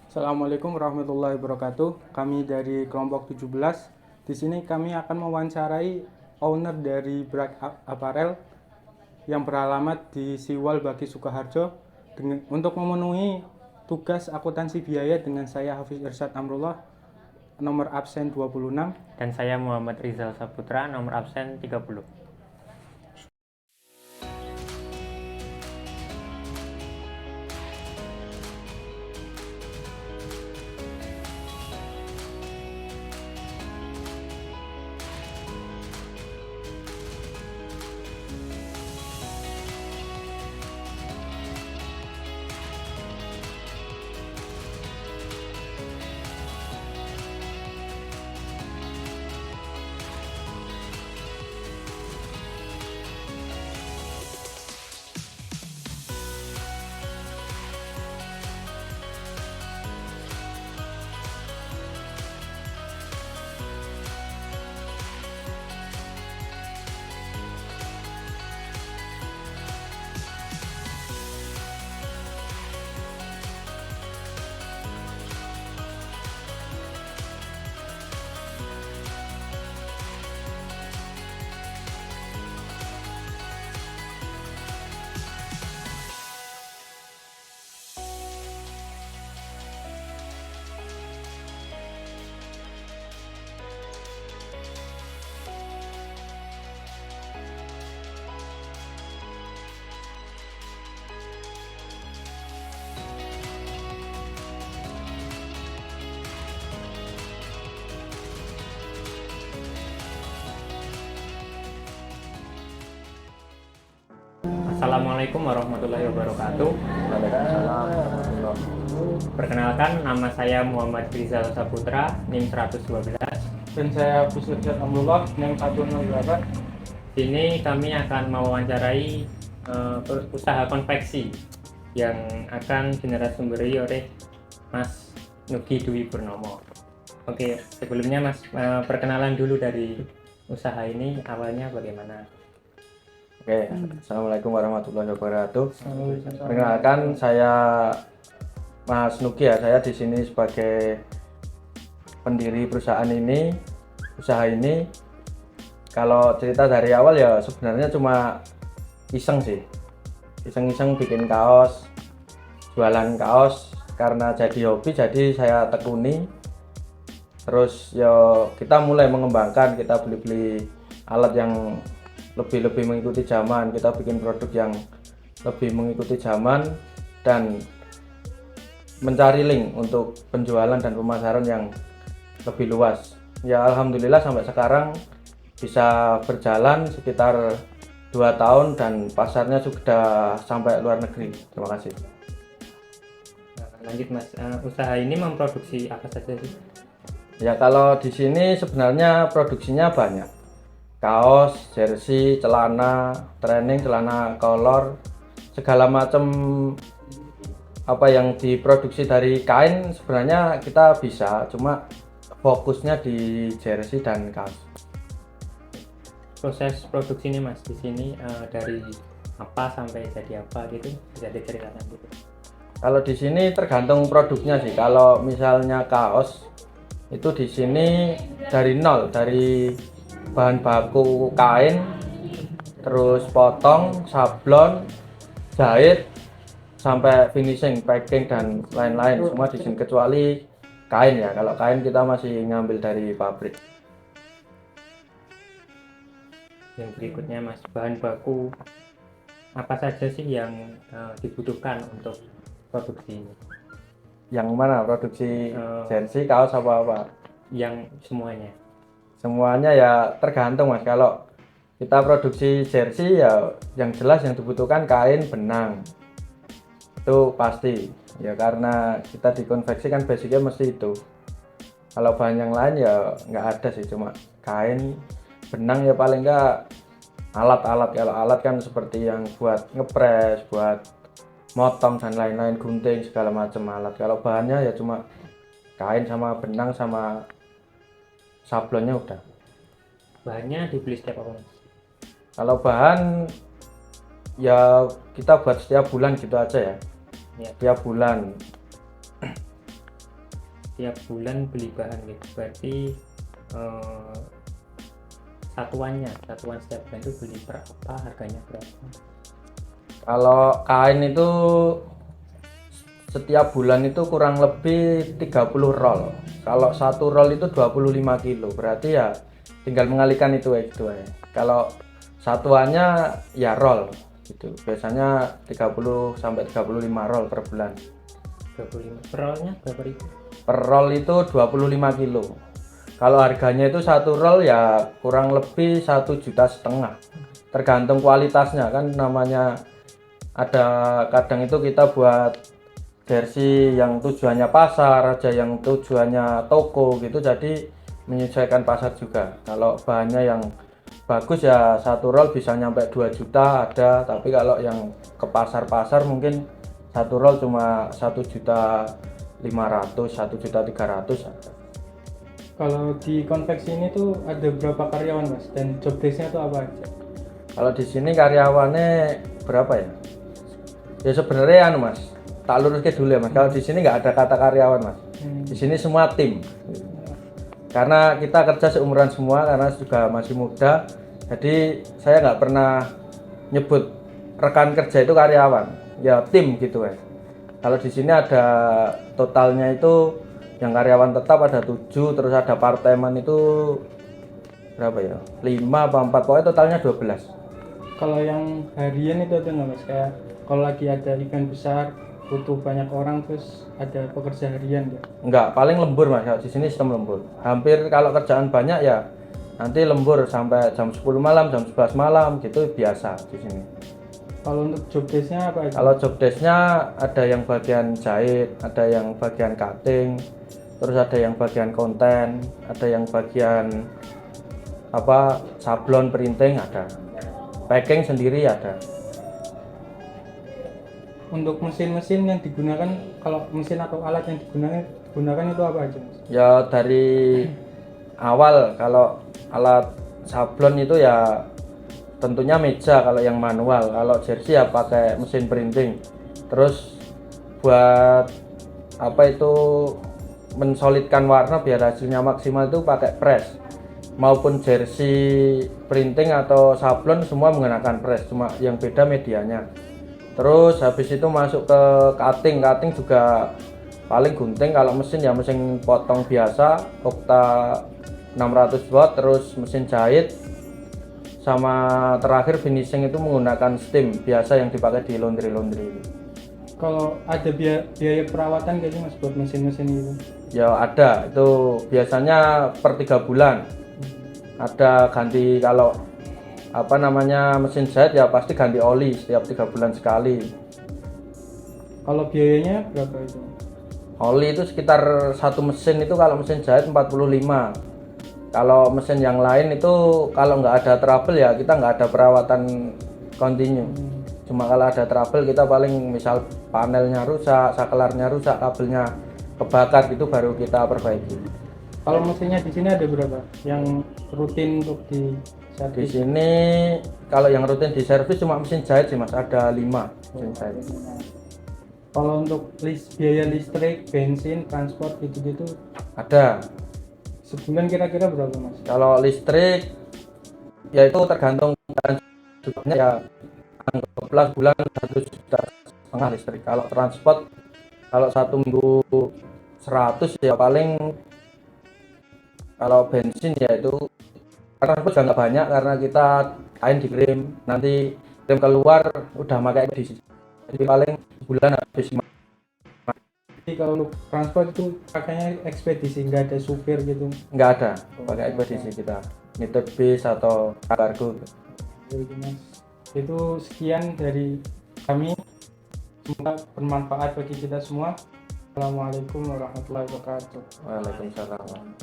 Assalamualaikum warahmatullahi wabarakatuh. Kami dari kelompok 17. Di sini kami akan mewawancarai owner dari Bright Apparel yang beralamat di Siwal Baki Sukoharjo untuk memenuhi tugas akuntansi biaya dengan saya Hafiz Irsyad Amrullah, nomor absen 26. Dan saya Muhammad Rizal Saputra, nomor absen 30. Assalamualaikum warahmatullahi wabarakatuh. Perkenalkan, nama saya Muhammad Rizal Saputra, NIM 112. Dan saya Hafiz Irsyad Amrullah, NIM 108. Sini kami akan mewawancarai usaha konveksi yang akan dinarasumberi oleh Mas Nugi Dwi Purnomo. Oke, sebelumnya Mas, perkenalan dulu dari usaha ini awalnya bagaimana? Oke, Assalamualaikum warahmatullahi wabarakatuh. Perkenalkan, saya Mas Nugi ya. Saya di sini sebagai pendiri perusahaan ini. Usaha ini, kalau cerita dari awal ya sebenarnya cuma iseng sih. Iseng-iseng bikin kaos, jualan kaos karena jadi hobi, jadi saya tekuni. Terus ya kita mulai mengembangkan, kita beli-beli alat yang lebih mengikuti zaman, kita bikin produk yang lebih mengikuti zaman dan mencari link untuk penjualan dan pemasaran yang lebih luas. Ya alhamdulillah sampai sekarang bisa berjalan sekitar 2 tahun dan pasarnya sudah sampai luar negeri. Terima kasih. Lanjut Mas, usaha ini memproduksi apa saja sih? Ya kalau di sini sebenarnya produksinya banyak. Kaos, jersey, celana, training, celana kolor, segala macam apa yang diproduksi dari kain sebenarnya kita bisa, cuma fokusnya di jersey dan kaos. Proses produksi ini Mas di sini dari apa sampai jadi apa gitu, bisa diceritakan gitu? Kalau di sini tergantung produknya sih. Kalau misalnya kaos itu di sini dari nol, dari bahan baku kain, terus potong, sablon, jahit, sampai finishing, packing dan lain-lain semua di sini kecuali kain ya. Kalau kain kita masih ngambil dari pabrik. Yang berikutnya Mas, bahan baku apa saja sih yang dibutuhkan untuk produksi ini? Yang mana produksi jersey, kaos apa-apa? Yang semuanya. Semuanya ya tergantung Mas. Kalau kita produksi jersey ya yang jelas yang dibutuhkan kain, benang. Itu pasti. Ya karena kita dikonveksi kan basicnya mesti itu. Kalau bahan yang lain ya nggak ada sih, cuma kain, benang ya paling nggak alat-alat. Kalau alat kan seperti yang buat ngepres, buat motong dan lain-lain, gunting segala macam alat. Kalau bahannya ya cuma kain sama benang sama sablonnya udah. Bahannya dibeli setiap apa Mas? Kalau bahan ya kita buat setiap bulan gitu aja ya. Ya. Setiap bulan. tiap bulan beli bahan gitu. Berarti satuan setiap bulan itu beli berapa, harganya berapa? Kalau kain itu setiap bulan itu kurang lebih 30 roll. Kalau satu roll itu 25 kilo, berarti ya tinggal mengalihkan itu ya. Kalau satuannya ya roll gitu. Biasanya 30 sampai 35 roll per bulan. 25 per rollnya berapa ribu? Per roll itu 25 kilo. Kalau harganya itu satu roll ya kurang lebih 1,5 juta. Tergantung kualitasnya kan, namanya ada kadang itu kita buat jersey yang tujuannya pasar, ada yang tujuannya toko gitu, jadi menyesuaikan pasar juga. Kalau bahannya yang bagus ya satu roll bisa nyampe 2 juta ada, tapi kalau yang ke pasar-pasar mungkin satu roll cuma 1,5 juta, 1,3 juta ada. Kalau di konveksi ini tuh ada berapa karyawan mas, dan job desk-nya tuh apa aja? Kalau di sini karyawannya berapa ya? Ya sebenarnya anu mas, tak luruskan dulu ya mas. Kalau di sini nggak ada kata karyawan mas. Di sini semua tim. Karena kita kerja seumuran semua, karena juga masih muda. Jadi saya nggak pernah nyebut rekan kerja itu karyawan, ya tim gitu ya. Kalau di sini ada totalnya itu yang karyawan tetap ada 7, terus ada part-timean itu berapa ya? 5 apa 4, pokoknya totalnya 12. Kalau yang harian itu ada nggak mas? Kayak kalau lagi ada event besar butuh banyak orang terus ada pekerja harian ya? Enggak, paling lembur mas. Di sini sistem lembur. Hampir kalau kerjaan banyak ya nanti lembur sampai jam 10 malam, jam 11 malam gitu biasa di sini. Kalau untuk job desk-nya apa aja? Kalau job desk-nya ada yang bagian jahit, ada yang bagian cutting, terus ada yang bagian konten, ada yang bagian apa sablon printing ada. Packing sendiri ada. Untuk mesin-mesin yang digunakan, kalau mesin atau alat yang digunakan itu apa aja mas? Ya dari awal kalau alat sablon itu ya tentunya meja kalau yang manual. Kalau jersey ya pakai mesin printing. Terus buat apa itu mensolidkan warna biar hasilnya maksimal itu pakai press. Maupun jersey printing atau sablon semua menggunakan press, cuma yang beda medianya. Terus habis itu masuk ke cutting juga paling gunting. Kalau mesin ya mesin potong biasa Okta 600 watt, terus mesin jahit, sama terakhir finishing itu menggunakan steam biasa yang dipakai di laundry. Kalau ada biaya perawatan gak sih mas buat mesin-mesin itu? Ya ada, itu biasanya per 3 bulan ada ganti. Kalau apa namanya mesin jahit ya pasti ganti oli setiap 3 bulan sekali. Kalau biayanya berapa itu? Oli itu sekitar satu mesin itu kalau mesin jahit 45. Kalau mesin yang lain itu kalau nggak ada trouble ya kita nggak ada perawatan kontinu. Cuma kalau ada trouble kita paling misal panelnya rusak, saklarnya rusak, kabelnya kebakar gitu baru kita perbaiki. Kalau mesinnya di sini ada berapa? Yang rutin untuk di Di servis? sini kalau yang rutin di servis cuma mesin jahit sih mas, ada 5 mesin jahit. Kalau untuk biaya listrik, bensin, transport gitu-gitu Ada. sebulan kira-kira berapa mas? Kalau listrik ya itu tergantung jumlahnya ya, anggaplah bulan 1,5 juta listrik. Kalau transport kalau 1 minggu 100 ya paling. Kalau bensin ya itu transport juga nggak banyak karena kita kain dikirim, nanti kirim keluar udah pakai ekspedisi. Jadi paling bulan habis 5. Jadi kalau untuk transport itu pakainya ekspedisi, nggak ada supir gitu? Nggak ada, pakai ekspedisi kita. Nitip bis atau kargo. Ya, gitu, mas. Itu sekian dari kami, semoga bermanfaat bagi kita semua. Assalamualaikum warahmatullahi wabarakatuh. Waalaikumsalam.